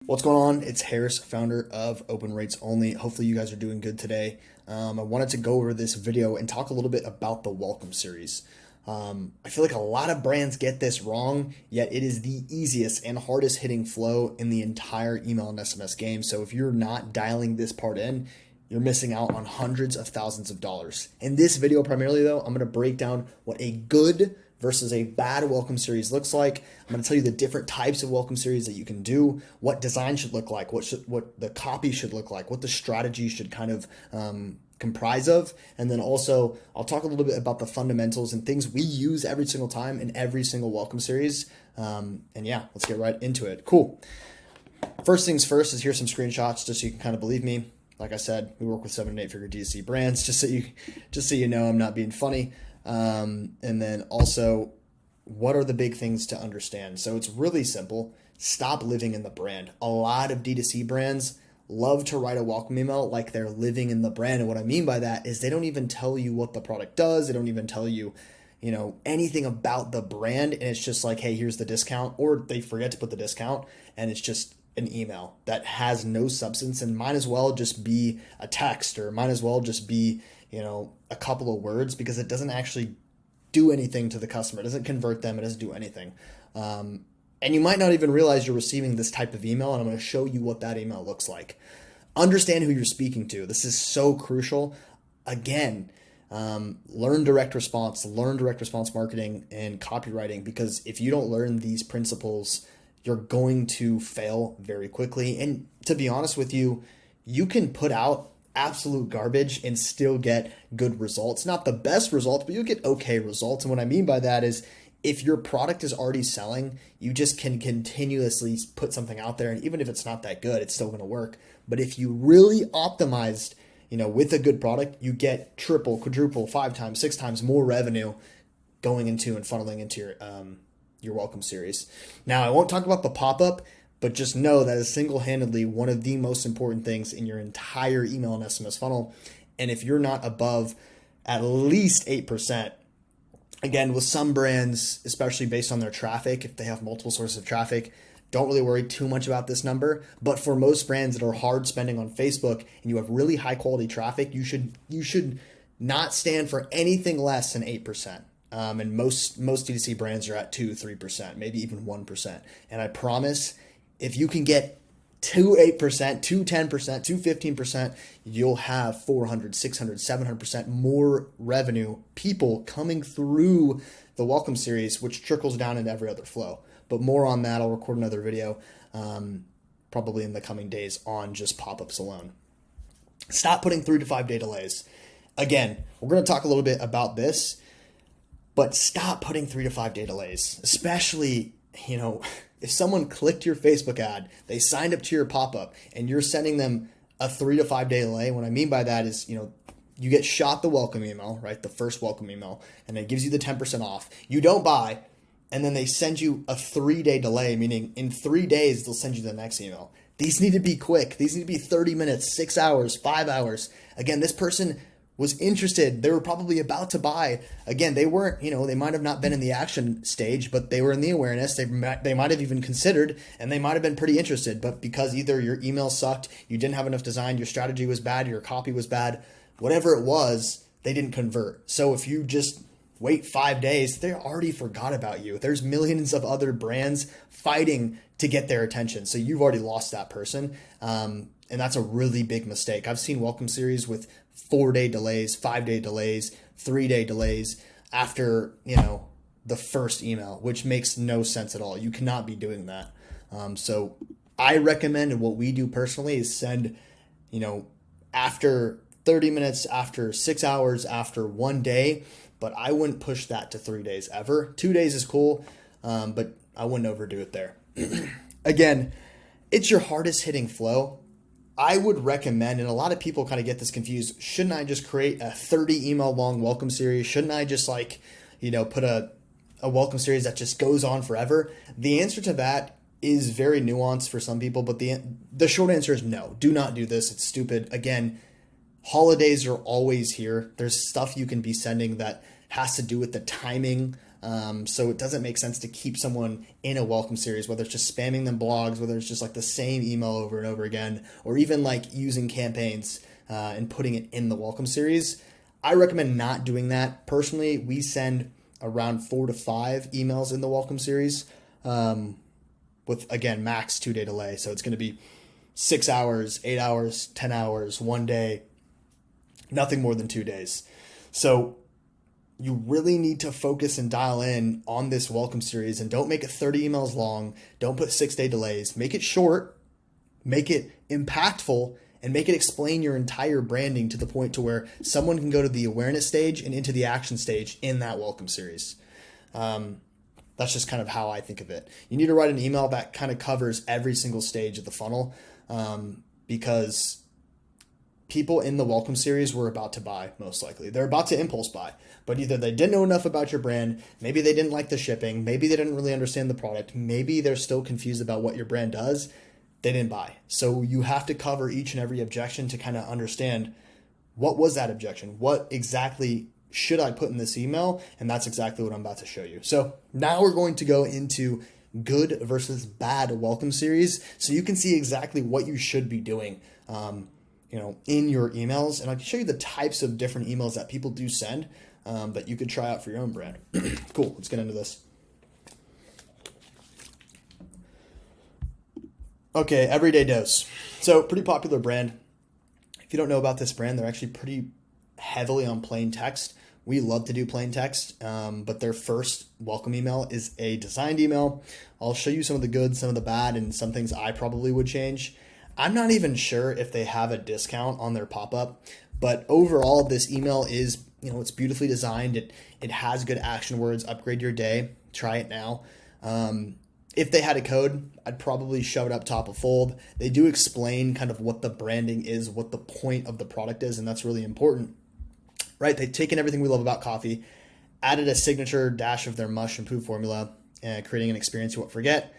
What's going on? It's Harris, founder of Open Rates Only. Hopefully you guys are doing good today. I wanted to go over this video and talk a little bit about the welcome series. I feel like a lot of brands get this wrong, yet it is the easiest and hardest hitting flow in the entire email and SMS game. So if you're not dialing this part in, you're missing out on hundreds of thousands of dollars. In this video primarily though, I'm going to break down what a good versus a bad welcome series looks like. I'm going to tell you the different types of welcome series that you can do, what design should look like, what the copy should look like, what the strategy should kind of comprise of. And then also I'll talk a little bit about the fundamentals and things we use every single time in every single welcome series. And yeah, let's get right into it. Cool. First things first is here's some screenshots just so you can kind of believe me. Like I said, we work with 7 and 8 figure D2C brands, just so you know I'm not being funny. And then also, what are the big things to understand? So it's really simple. Stop living in the brand. A lot of D2C brands love to write a welcome email like they're living in the brand. And what I mean by that is they don't even tell you what the product does. They don't even tell you, anything about the brand. And it's just like, hey, here's the discount, or they forget to put the discount and it's just an email that has no substance and might as well just be a text, or might as well just be, a couple of words, because it doesn't actually do anything to the customer. It doesn't convert them. It doesn't do anything. And you might not even realize you're receiving this type of email. And I'm going to show you what that email looks like. Understand who you're speaking to. This is so crucial. Again, learn direct response marketing and copywriting, because if you don't learn these principles, you're going to fail very quickly. And to be honest with you, you can put out absolute garbage and still get good results. Not the best results, but you'll get okay results. And what I mean by that is if your product is already selling, you just can continuously put something out there. And even if it's not that good, it's still going to work. But if you really optimized, with a good product, you get triple, quadruple, 5 times, 6 times more revenue going into and funneling into your welcome series. Now, I won't talk about the pop-up, but just know that is single-handedly one of the most important things in your entire email and SMS funnel. And if you're not above at least 8%, again, with some brands, especially based on their traffic, if they have multiple sources of traffic, don't really worry too much about this number. But for most brands that are hard spending on Facebook and you have really high quality traffic, you should not stand for anything less than 8%. And most D2C brands are at 2-3%, maybe even 1%. And I promise, if you can get to 8%, to 10%, to 15%, you'll have 400, 600, 700% more revenue, people coming through the welcome series, which trickles down into every other flow. But more on that, I'll record another video probably in the coming days on just pop-ups alone. Stop putting 3 to 5 day delays. Again, we're going to talk a little bit about this, but stop putting 3 to 5 day delays, especially, if someone clicked your Facebook ad, they signed up to your pop-up, and you're sending them a 3 to 5 day delay. What I mean by that is, you get shot the welcome email, right? The first welcome email, and it gives you the 10% off. You don't buy, and then they send you a 3-day delay, meaning in 3 days, they'll send you the next email. These need to be quick. These need to be 30 minutes, 6 hours, 5 hours. Again, this person was interested. They were probably about to buy. Again, they weren't, they might have not been in the action stage, but they were in the awareness. They might have even considered, and they might have been pretty interested. But because either your email sucked, you didn't have enough design, your strategy was bad, your copy was bad, whatever it was, they didn't convert. So if you just wait 5 days, they already forgot about you. There's millions of other brands fighting to get their attention. So you've already lost that person. And that's a really big mistake. I've seen welcome series with 4-day delays, 5-day delays, 3-day delays after, the first email, which makes no sense at all. You cannot be doing that. So I recommend, and what we do personally is send, after 30 minutes, after 6 hours, after 1 day, but I wouldn't push that to 3 days ever. 2 days is cool, but I wouldn't overdo it there. Again, it's your hardest hitting flow. I would recommend, and a lot of people kind of get this confused, shouldn't I just create a 30 email long welcome series? Shouldn't I just put a welcome series that just goes on forever? The answer to that is very nuanced for some people, but the short answer is no. Do not do this. It's stupid. Again, holidays are always here. There's stuff you can be sending that has to do with the timing So it doesn't make sense to keep someone in a welcome series, whether it's just spamming them blogs, whether it's just like the same email over and over again, or even like using campaigns and putting it in the welcome series. I recommend not doing that. Personally, we send around 4 to 5 emails in the welcome series with, again, max 2-day delay. So it's going to be 6 hours, 8 hours, 10 hours, 1 day, nothing more than 2 days. So you really need to focus and dial in on this welcome series, and don't make it 30 emails long. Don't put 6-day delays. Make it short, make it impactful, and make it explain your entire branding to the point to where someone can go to the awareness stage and into the action stage in that welcome series. That's just kind of how I think of it. You need to write an email that kind of covers every single stage of the funnel, because people in the welcome series were about to buy, most likely. They're about to impulse buy, but either they didn't know enough about your brand, maybe they didn't like the shipping, maybe they didn't really understand the product, maybe they're still confused about what your brand does. They didn't buy. So you have to cover each and every objection to kind of understand, what was that objection? What exactly should I put in this email? And that's exactly what I'm about to show you. So now we're going to go into good versus bad welcome series, so you can see exactly what you should be doing in your emails. And I can show you the types of different emails that people do send that you could try out for your own brand. Cool, let's get into this. Okay, Everyday Dose. So pretty popular brand. If you don't know about this brand, they're actually pretty heavily on plain text. We love to do plain text, but their first welcome email is a designed email. I'll show you some of the good, some of the bad, and some things I probably would change. I'm not even sure if they have a discount on their pop-up, but overall, this email is, it's beautifully designed. It has good action words. Upgrade your day. Try it now. If they had a code, I'd probably shove it up top of fold. They do explain kind of what the branding is, what the point of the product is, and that's really important, right? They've taken everything we love about coffee, added a signature dash of their mush and poo formula, creating an experience you won't forget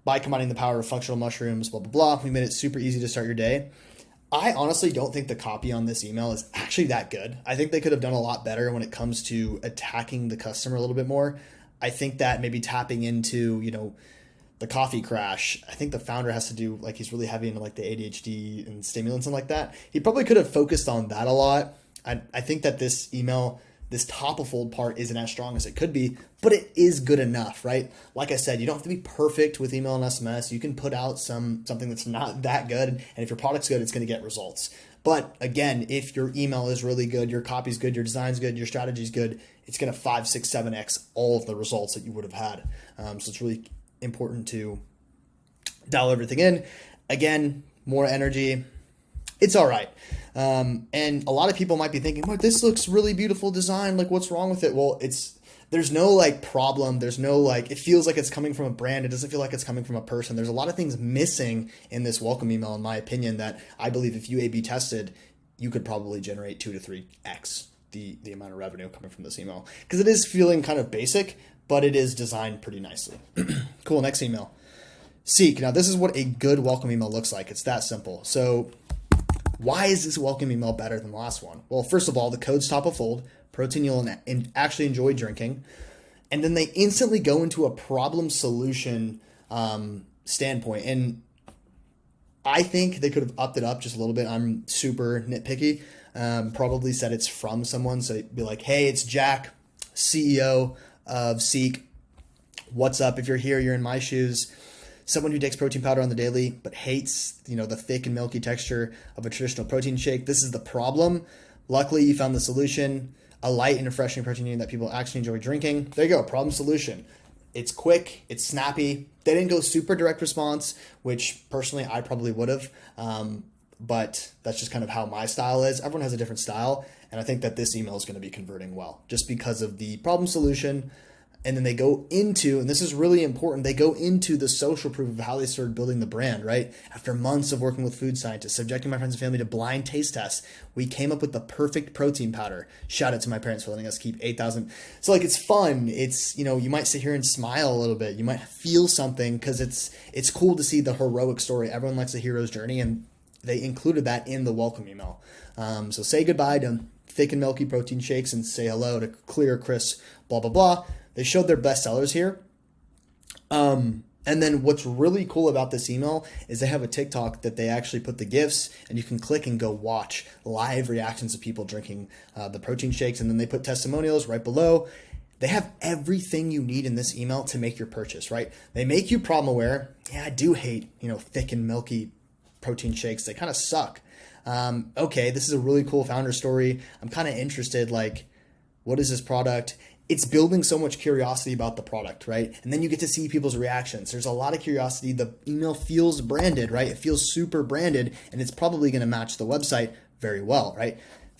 by combining the power of functional mushrooms, blah, blah, blah. We made it super easy to start your day. I honestly don't think the copy on this email is actually that good. I think they could have done a lot better when it comes to attacking the customer a little bit more. I think that maybe tapping into, the coffee crash. I think the founder has to do, he's really heavy into the ADHD and stimulants and like that. He probably could have focused on that a lot. I think that this email, this top of fold part isn't as strong as it could be, but it is good enough, right? Like I said, you don't have to be perfect with email and SMS. You can put out something that's not that good. And if your product's good, it's going to get results. But again, if your email is really good, your copy's good, your design's good, your strategy's good, it's going to 5, 6, 7x all of the results that you would have had. So it's really important to dial everything in. Again, more energy. It's all right. And a lot of people might be thinking, well, this looks really beautiful design. What's wrong with it? Well, there's no problem. There's no it feels like it's coming from a brand. It doesn't feel like it's coming from a person. There's a lot of things missing in this welcome email, in my opinion, that I believe if you A/B tested, you could probably generate 2 to 3x the amount of revenue coming from this email, because it is feeling kind of basic, but it is designed pretty nicely. Cool, next email. Seek. Now, this is what a good welcome email looks like. It's that simple. So why is this welcome email better than the last one? Well, first of all, the code's top of fold, protein you'll actually enjoy drinking. And then they instantly go into a problem solution standpoint. And I think they could have upped it up just a little bit. I'm super nitpicky. Probably said it's from someone. So it'd be like, hey, it's Jack, CEO of Seek. What's up? If you're here, you're in my shoes. Someone who takes protein powder on the daily, but hates, the thick and milky texture of a traditional protein shake. This is the problem. Luckily, you found the solution, a light and refreshing protein that people actually enjoy drinking. There you go, problem solution. It's quick, it's snappy. They didn't go super direct response, which personally I probably would have, but that's just kind of how my style is. Everyone has a different style, and I think that this email is going to be converting well, just because of the problem solution. And then they go into, and this is really important, they go into the social proof of how they started building the brand, right? After months of working with food scientists, subjecting my friends and family to blind taste tests, we came up with the perfect protein powder. Shout out to my parents for letting us keep 8,000. So it's fun. It's, you might sit here and smile a little bit. You might feel something because it's cool to see the heroic story. Everyone likes a hero's journey, and they included that in the welcome email. So say goodbye to thick and milky protein shakes and say hello to clear, crisp, blah, blah, blah. They showed their best sellers here. And then what's really cool about this email is they have a TikTok that they actually put the GIFs, and you can click and go watch live reactions of people drinking the protein shakes. And then they put testimonials right below. They have everything you need in this email to make your purchase, right? They make you problem aware. Yeah, I do hate, thick and milky protein shakes. They kind of suck. Okay, this is a really cool founder story. I'm kind of interested, like, what is this product? It's building so much curiosity about the product, right? And then you get to see people's reactions. There's a lot of curiosity. The email feels branded, right? It feels super branded, and it's probably going to match the website very well, right?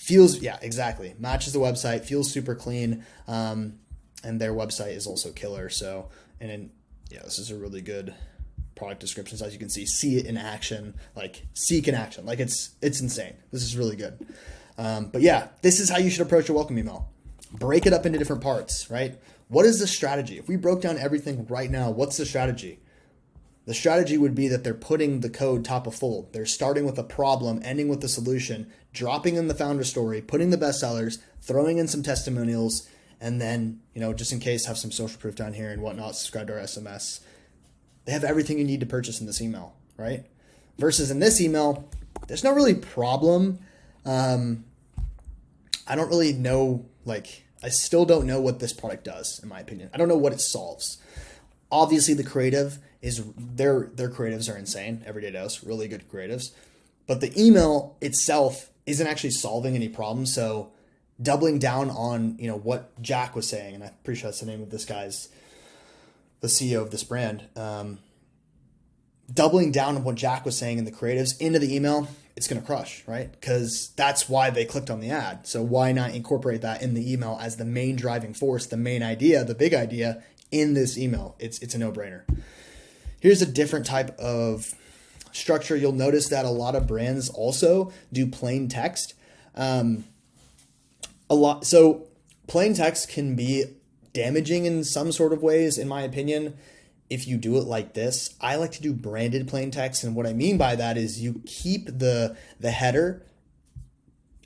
Yeah, exactly. Matches the website, feels super clean, and their website is also killer. So, this is a really good product description. So as you can see it in action, like seek in action. Like it's insane. This is really good. But yeah, this is how you should approach a welcome email. Break it up into different parts, right? What is the strategy? If we broke down everything right now, what's the strategy? The strategy would be that they're putting the code top of full. They're starting with a problem, ending with the solution, dropping in the founder story, putting the best sellers, throwing in some testimonials, and then, just in case, have some social proof down here and whatnot, subscribe to our SMS. They have everything you need to purchase in this email, right? Versus in this email, there's no really problem. I don't really know, I still don't know what this product does, in my opinion. I don't know what it solves. Obviously, the creative is, their creatives are insane. Everyday Dose, really good creatives. But the email itself isn't actually solving any problems. So doubling down on, what Jack was saying, and I'm pretty sure that's the name of this guy's, the CEO of this brand, doubling down on what Jack was saying in the creatives into the email, it's going to crush, right? Because that's why they clicked on the ad. So why not incorporate that in the email as the main driving force, the main idea, the big idea in this email? It's a no-brainer. Here's a different type of structure. You'll notice that a lot of brands also do plain text. So plain text can be damaging in some sort of ways, in my opinion, if you do it like this. I like to do branded plain text, and what I mean by that is you keep the header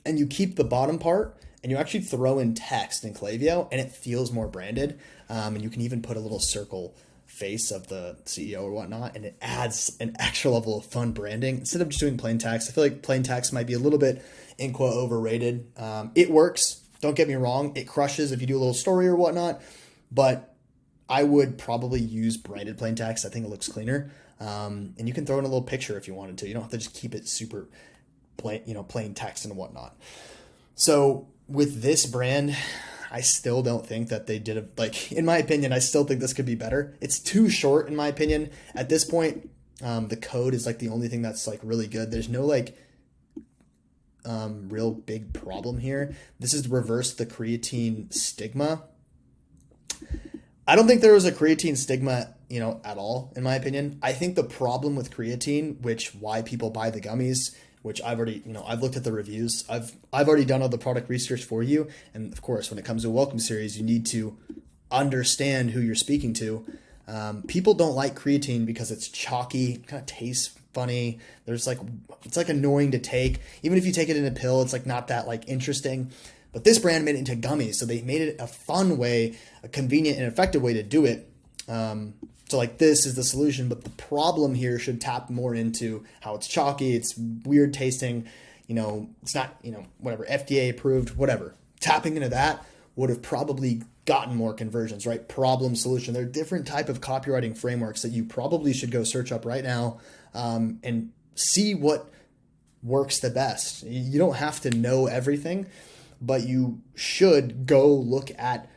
and you keep the bottom part, and you actually throw in text in Klaviyo, and it feels more branded. And you can even put a little circle face of the CEO or whatnot, and it adds an extra level of fun branding instead of just doing plain text. I feel like plain text might be a little bit, in quote, overrated. It works. Don't get me wrong. It crushes if you do a little story or whatnot, but I would probably use branded plain text. I think it looks cleaner. And you can throw in a little picture if you wanted to. You don't have to just keep it super plain text and whatnot. So with this brand, I still don't think that they did in my opinion, I still think this could be better. It's too short in my opinion. At this point, the code is the only thing that's really good. There's no real big problem here. This is to reverse the creatine stigma. I don't think there was a creatine stigma, at all, in my opinion. I think the problem with creatine, why people buy the gummies, which I've already, I've looked at the reviews. I've already done all the product research for you. And of course, when it comes to a welcome series, you need to understand who you're speaking to. People don't like creatine because it's chalky, kind of tastes funny. It's annoying to take. Even if you take it in a pill, it's not that interesting. But this brand made it into gummies, so they made it a fun way, a convenient and effective way to do it. So this is the solution, but the problem here should tap more into how it's chalky, it's weird tasting, it's not, whatever, FDA approved, whatever. Tapping into that would have probably gotten more conversions, right? Problem, solution. There are different type of copywriting frameworks that you probably should go search up right now and see what works the best. You don't have to know everything, but you should go look at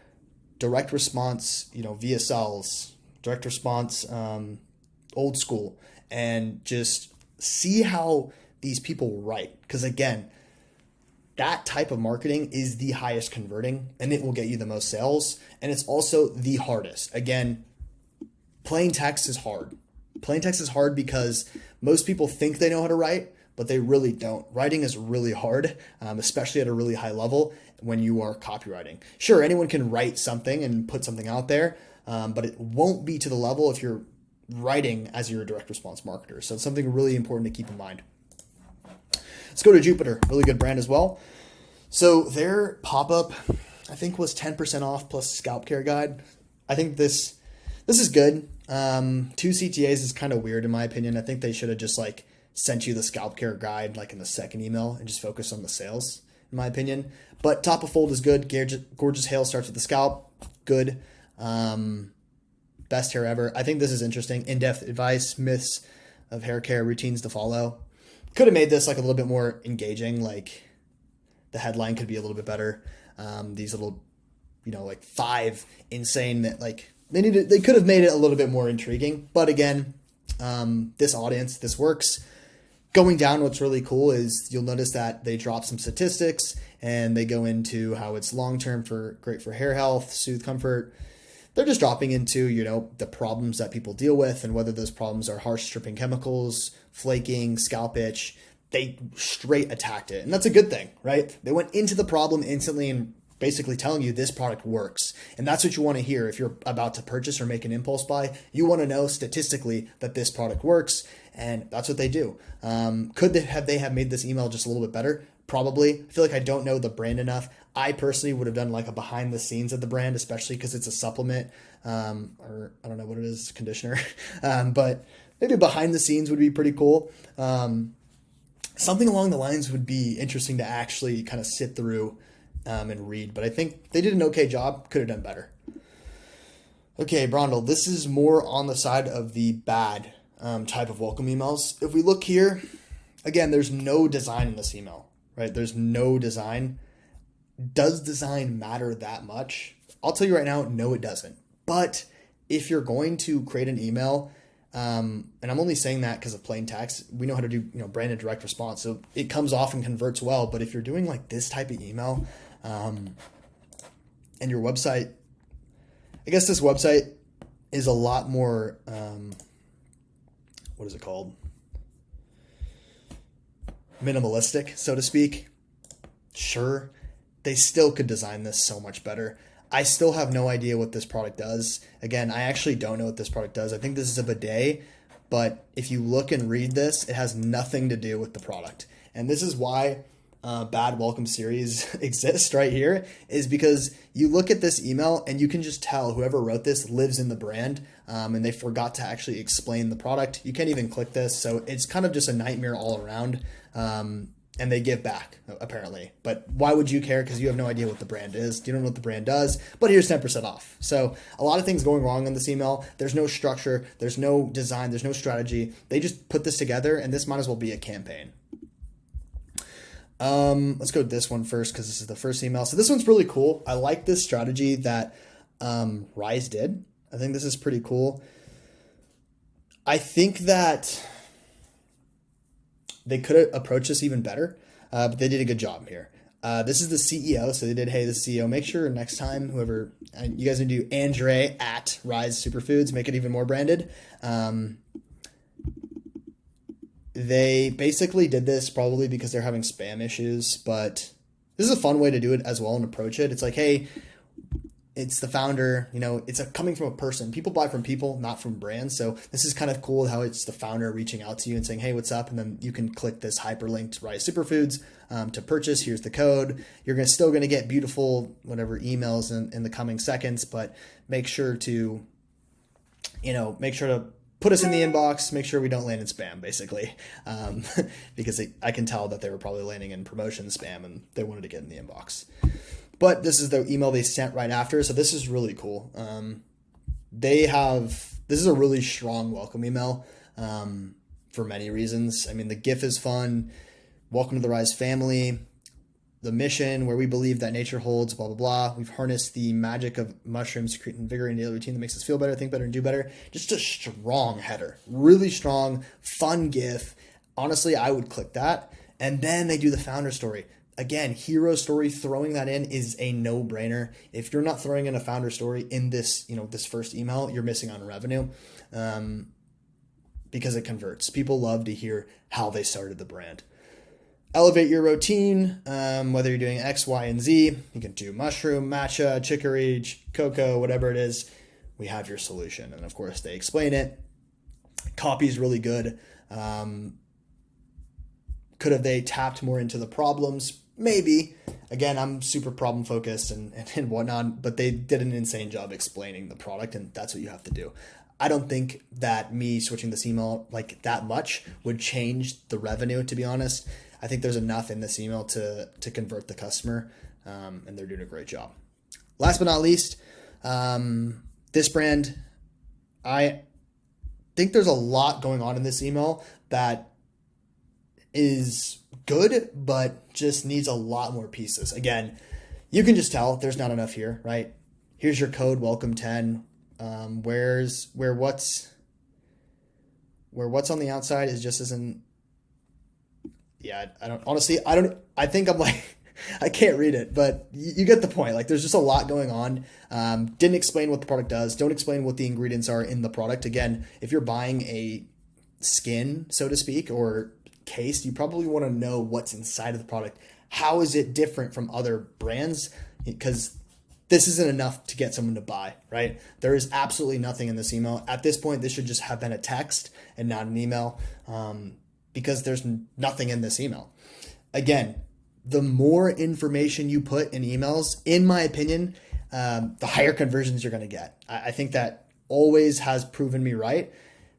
direct response, VSLs, direct response, old school, and just see how these people write. Because again, that type of marketing is the highest converting, and it will get you the most sales. And it's also the hardest. Again, plain text is hard. Plain text is hard because most people think they know how to write, but they really don't. Writing is really hard, especially at a really high level when you are copywriting. Sure, anyone can write something and put something out there, but it won't be to the level if you're writing as your direct response marketer. So it's something really important to keep in mind. Let's go to Jupiter, really good brand as well. So their pop-up, I think, was 10% off plus scalp care guide. I think this is good. 2 CTAs is kind of weird in my opinion. I think they should have just like sent you the scalp care guide like in the second email and just focus on the sales, in my opinion. But top of fold is good. Gorgeous hair starts with the scalp. Good. Best hair ever. I think this is interesting. In-depth advice, myths of hair care, routines to follow. Could have made this like a little bit more engaging. Like the headline could be a little bit better. These little, like 5 insane that like they could have made it a little bit more intriguing. But again, this audience, this works. Going down, what's really cool is you'll notice that they drop some statistics and they go into how it's long-term great for hair health, soothe comfort. They're just dropping into, the problems that people deal with and whether those problems are harsh stripping chemicals, flaking, scalp itch. They straight attacked it. And that's a good thing, right? They went into the problem instantly and basically telling you this product works. And that's what you want to hear if you're about to purchase or make an impulse buy. You want to know statistically that this product works, and that's what they do. Could they have made this email just a little bit better? Probably. I feel like I don't know the brand enough. I personally would have done like a behind the scenes of the brand, especially because it's a supplement, or I don't know what it is, conditioner. But maybe behind the scenes would be pretty cool. Something along the lines would be interesting to actually kind of sit through and read, but I think they did an okay job. Could have done better. Okay, Brondel, this is more on the side of the bad type of welcome emails. If we look here, again, there's no design in this email, right? There's no design. Does design matter that much? I'll tell you right now, no, it doesn't. But if you're going to create an email, and I'm only saying that because of plain text, we know how to do, branded direct response. So it comes off and converts well. But if you're doing like this type of email, and your website, I guess this website is a lot more, what is it called? Minimalistic, so to speak. Sure, they still could design this so much better. I still have no idea what this product does. Again, I actually don't know what this product does. I think this is a bidet, but if you look and read this, it has nothing to do with the product. And this is why bad welcome series exists right here, is because you look at this email and you can just tell whoever wrote this lives in the brand, and they forgot to actually explain the product. You can't even click this. So it's kind of just a nightmare all around. And they give back, apparently. But why would you care? Because you have no idea what the brand is. You don't know what the brand does. But here's 10% off. So a lot of things going wrong in this email. There's no structure. There's no design. There's no strategy. They just put this together, and this might as well be a campaign. Let's go with this one first because this is the first email. So this one's really cool. I like this strategy that Rise did. I think this is pretty cool. I think that they could have approached this even better, but they did a good job here. This is the CEO, so they did, hey, the CEO, make sure next time, whoever, you guys need to do Andre at Rise Superfoods, make it even more branded. They basically did this probably because they're having spam issues, but this is a fun way to do it as well and approach it. It's like, hey, it's the founder, it's coming from a person. People buy from people, not from brands. So this is kind of cool how it's the founder reaching out to you and saying, hey, what's up? And then you can click this hyperlinked Rise Superfoods to purchase. Here's the code. You're still going to get beautiful, whatever, emails in the coming seconds, but make sure to, put us in the inbox, make sure we don't land in spam, basically, because I can tell that they were probably landing in promotion spam and they wanted to get in the inbox. But this is the email they sent right after, so this is really cool. This is a really strong welcome email for many reasons. I mean, the GIF is fun. Welcome to the Rise family. The mission, where we believe that nature holds, blah, blah, blah. We've harnessed the magic of mushrooms to create an invigorating daily routine that makes us feel better, think better, and do better. Just a strong header. Really strong, fun GIF. Honestly, I would click that. And then they do the founder story. Again, hero story, throwing that in is a no-brainer. If you're not throwing in a founder story in this, this first email, you're missing on revenue because it converts. People love to hear how they started the brand. Elevate your routine, whether you're doing X, Y, and Z. You can do mushroom, matcha, chicory, cocoa, whatever it is. We have your solution. And of course, they explain it. Copy is really good. Could have they tapped more into the problems? Maybe. Again, I'm super problem focused and whatnot, but they did an insane job explaining the product, and that's what you have to do. I don't think that me switching this email like that much would change the revenue, to be honest. I think there's enough in this email to convert the customer, and they're doing a great job. Last but not least, this brand, I think there's a lot going on in this email that is good, but just needs a lot more pieces. Again, you can just tell there's not enough here, right? Here's your code, welcome 10. Where what's on the outside is just isn't. Yeah, I think I'm like, I can't read it, but you get the point. Like, there's just a lot going on. Didn't explain what the product does. Don't explain what the ingredients are in the product. Again, if you're buying a skin, so to speak, or case, you probably want to know what's inside of the product. How is it different from other brands? Because this isn't enough to get someone to buy, right? There is absolutely nothing in this email. At this point, this should just have been a text and not an email, because there's nothing in this email. Again, the more information you put in emails, in my opinion, the higher conversions you're going to get. I think that always has proven me right.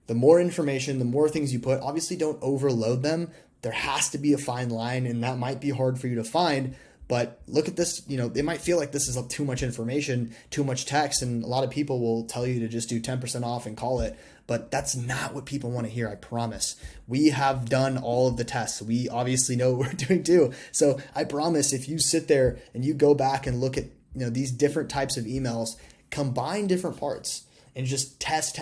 The more information, the more things you put, obviously don't overload them. There has to be a fine line, and that might be hard for you to find. But look at this, it might feel like this is too much information, too much text, and a lot of people will tell you to just do 10% off and call it. But that's not what people want to hear, I promise. We have done all of the tests. We obviously know what we're doing too. So I promise if you sit there and you go back and look at these different types of emails, combine different parts and just test,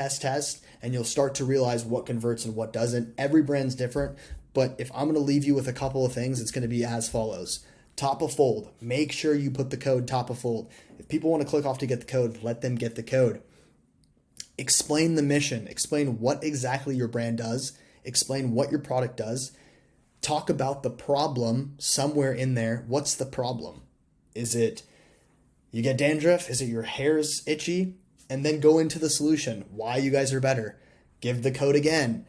and you'll start to realize what converts and what doesn't. Every brand's different, but if I'm going to leave you with a couple of things, it's going to be as follows. Top of fold. Make sure you put the code top of fold. If people want to click off to get the code, let them get the code. Explain the mission. Explain what exactly your brand does. Explain what your product does. Talk about the problem somewhere in there. What's the problem? Is it you get dandruff? Is it your hair's itchy? And then go into the solution. Why you guys are better. Give the code again.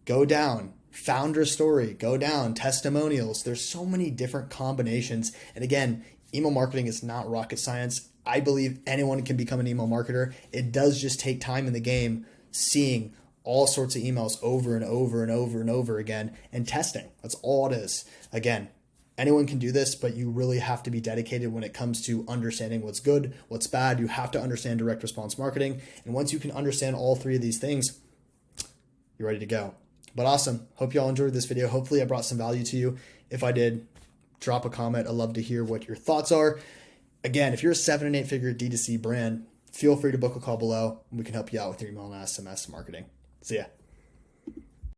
Go down. Founder story. Go down. Testimonials. There's so many different combinations. And again, email marketing is not rocket science. I believe anyone can become an email marketer. It does just take time in the game, seeing all sorts of emails over and over and over and over again, and testing. That's all it is. Again, anyone can do this, but you really have to be dedicated when it comes to understanding what's good, what's bad. You have to understand direct response marketing. And once you can understand all three of these things, you're ready to go. But awesome. Hope you all enjoyed this video. Hopefully I brought some value to you. If I did, drop a comment. I'd love to hear what your thoughts are. Again, if you're a 7 and 8 figure D2C brand, feel free to book a call below and we can help you out with your email and SMS marketing. See ya.